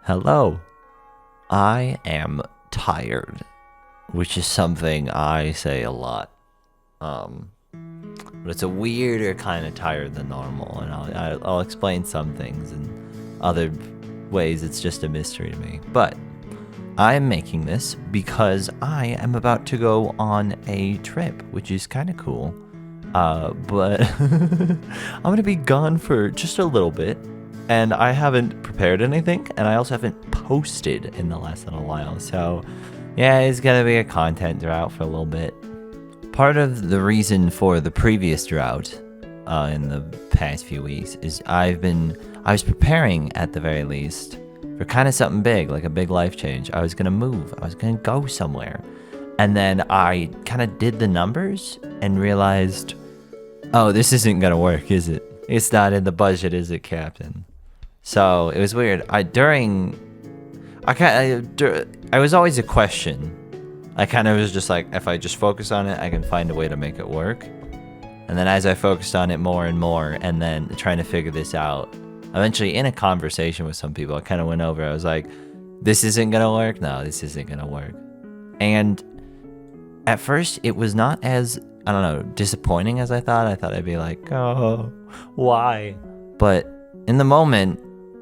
Hello. I am tired, which is something I say a lot. But it's a weirder kind of tired than normal, and I'll explain some things, and other ways it's just a mystery to me. But I am making this because I am about to go on a trip, which is kind of cool. But I'm gonna be gone for just a little bit, and I haven't prepared anything, and I also haven't posted in the last little while. So, yeah, it's gonna be a content drought for a little bit. Part of the reason for the previous drought in the past few weeks is I was preparing at the very least for kind of something big, like a big life change. I was gonna move. I was gonna go somewhere. And then I kind of did the numbers and realized, oh, this isn't gonna work, is it? It's not in the budget, is it, Captain? So it was weird. I was always a question. I kind of was just like, if I just focus on it, I can find a way to make it work. And then as I focused on it more and more, and then trying to figure this out, eventually in a conversation with some people, I kind of went over. I was like, this isn't gonna work. No, this isn't gonna work. And at first, it was not as, I don't know, disappointing as I thought. I thought I'd be like, oh, why? But in the moment,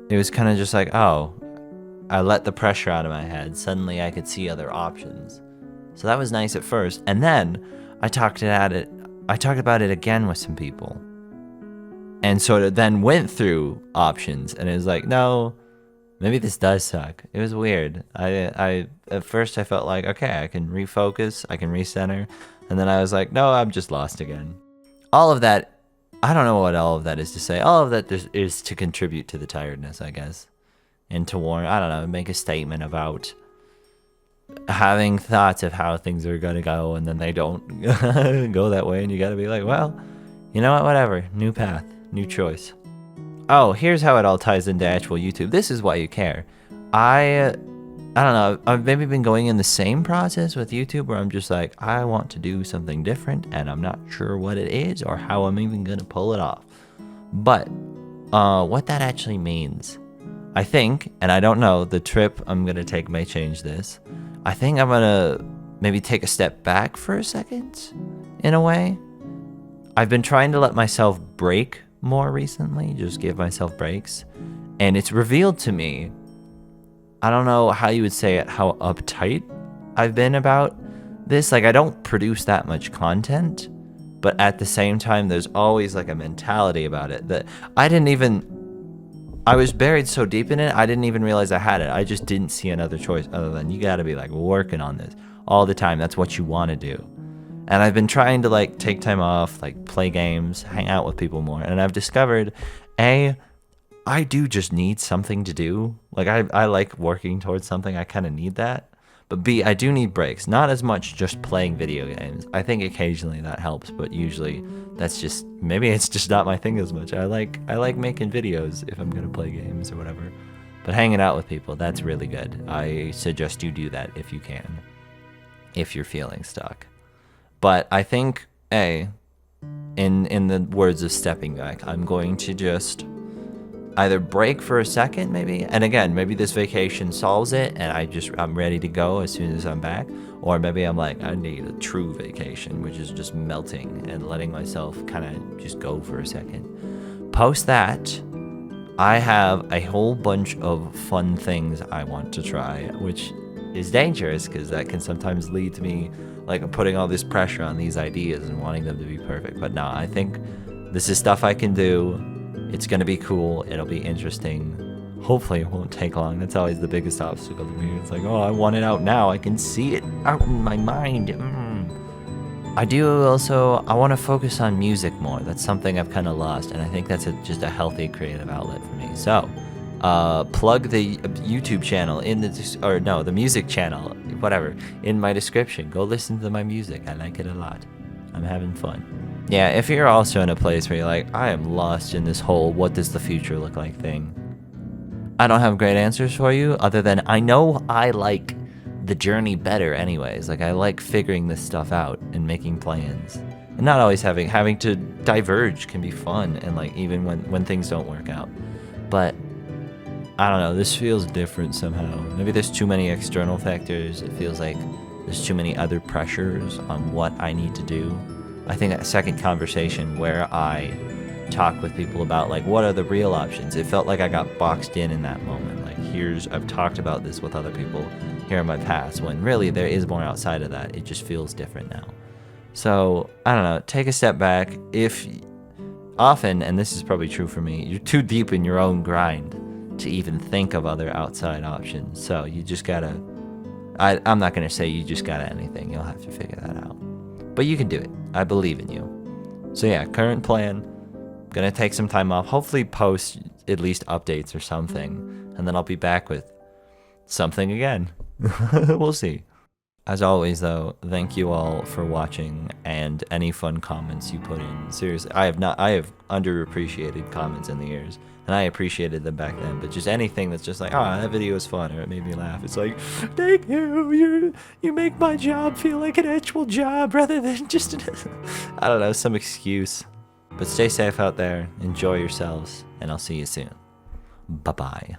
it was kind of just like, oh, I let the pressure out of my head. Suddenly I could see other options. So that was nice at first. And then I talked about it again with some people. And sort of then went through options, and it was like, no, maybe this does suck. It was weird. I at first I felt like, okay, I can refocus, I can recenter. And then I was like, no, I'm just lost again. All of that, I don't know what all of that is to say. All of that is to contribute to the tiredness, I guess. And to warn, I don't know, make a statement about having thoughts of how things are going to go, and then they don't go that way, and you got to be like, well, you know what, whatever, new path, new choice. Oh, here's how it all ties into actual YouTube. This is why you care. I don't know, I've maybe been going in the same process with YouTube where I'm just like, I want to do something different, and I'm not sure what it is or how I'm even going to pull it off. But what that actually means, I think, and I don't know, the trip I'm going to take may change this. I think I'm going to maybe take a step back for a second, in a way. I've been trying to let myself break more recently, just give myself breaks. And it's revealed to me, I don't know how you would say it, how uptight I've been about this. Like, I don't produce that much content, but at the same time, there's always like a mentality about it that I was buried so deep in it, I didn't even realize I had it. I just didn't see another choice other than you gotta be like working on this all the time. That's what you want to do. And I've been trying to like take time off, like play games, hang out with people more. And I've discovered, I do just need something to do. Like I like working towards something. I kind of need that. But B, I do need breaks. Not as much just playing video games. I think occasionally that helps, but usually that's just, maybe it's just not my thing as much. I like making videos if I'm gonna play games or whatever. But hanging out with people, that's really good. I suggest you do that if you can, if you're feeling stuck. But I think, in the words of stepping back, I'm going to just either break for a second, maybe, and again, maybe this vacation solves it, and I'm ready to go as soon as I'm back, or maybe I'm like, I need a true vacation, which is just melting and letting myself kind of just go for a second. Post that, I have a whole bunch of fun things I want to try, which is dangerous because that can sometimes lead to me like putting all this pressure on these ideas and wanting them to be perfect. But no, I think this is stuff I can do. It's going to be cool. It'll be interesting. Hopefully it won't take long. That's always the biggest obstacle to me. It's like, oh, I want it out now. I can see it out in my mind. I want to focus on music more. That's something I've kind of lost. And I think that's just a healthy creative outlet for me. So, plug the YouTube channel the music channel, whatever, in my description. Go listen to my music. I like it a lot. I'm having fun. Yeah, if you're also in a place where you're like, I am lost in this whole what does the future look like thing, I don't have great answers for you other than I know I like the journey better anyways. Like, I like figuring this stuff out and making plans. And not always having to diverge can be fun, and like even when things don't work out. But I don't know, this feels different somehow. Maybe there's too many external factors. It feels like there's too many other pressures on what I need to do. I think that second conversation where I talk with people about like what are the real options, it felt like I got boxed in that moment. Like I've talked about this with other people here in my past, when really there is more outside of that. It just feels different now. So I don't know, take a step back. If often, and this is probably true for me, you're too deep in your own grind to even think of other outside options. So you just gotta, I'm not gonna say you just gotta anything. You'll have to figure that out. But you can do it. I believe in you. So yeah, current plan, gonna take some time off, hopefully post at least updates or something, and then I'll be back with something again. We'll see. As always though, thank you all for watching and any fun comments you put in. Seriously, I have underappreciated comments in the years, and I appreciated them back then, but just anything that's just like, that video was fun, or it made me laugh. It's like, thank you, you make my job feel like an actual job rather than just I don't know, some excuse. But stay safe out there, enjoy yourselves, and I'll see you soon. Bye-bye.